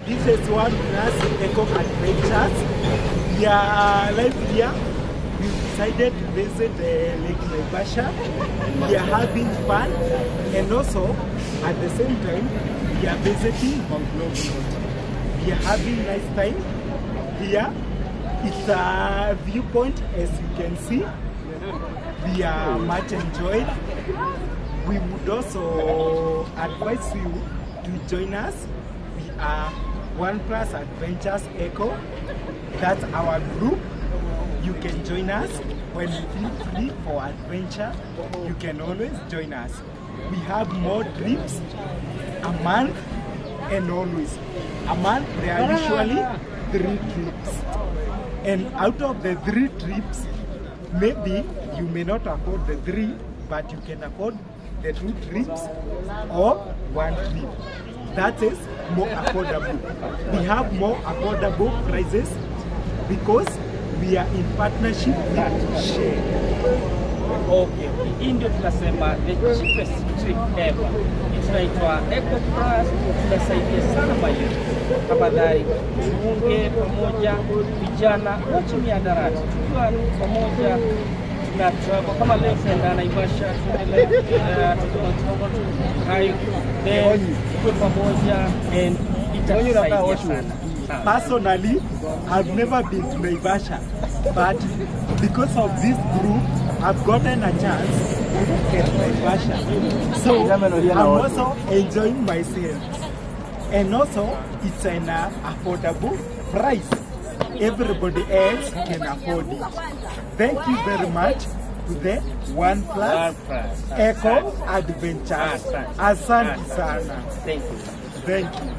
This is One Plus Eco Adventures. We are live here. We decided to visit Lake Naivasha. We are having fun, and also at the same time we are visiting Mount Longonot. We are having nice time here. It's a viewpoint, as you can see. We are much enjoyed. We would also advise you to join us. We are One Plus Adventures Eco. That's our group. You can join us when you feel free for adventure. You can always join us. We have more trips a month, and always a month there are usually 3 trips. And out of the 3 trips, maybe you may not afford the 3, but you can afford the 2 trips or 1 trip. That is more affordable. We have more affordable prices because we are in partnership with Share. Okay, hii ndio tunasema the cheapest trip ever. Tunaitwa Eco Plus, tunasaidia sana maisha. Tafadhali tuunge pamoja vijana wote miadarati. Tukiwa pamoja tuna travel kama leo tunaenda Naivasha, tunaenda hayo tuwe pamoja and itasaidia sana. Personally, I've never been to Naivasha, but because of this group, I've gotten a chance to get Naivasha. So I'm also enjoying myself, and also it's an affordable price. Everybody else can afford it. Thank you very much to the One Plus Eco Adventures. Asante sana. Thank you. Thank you.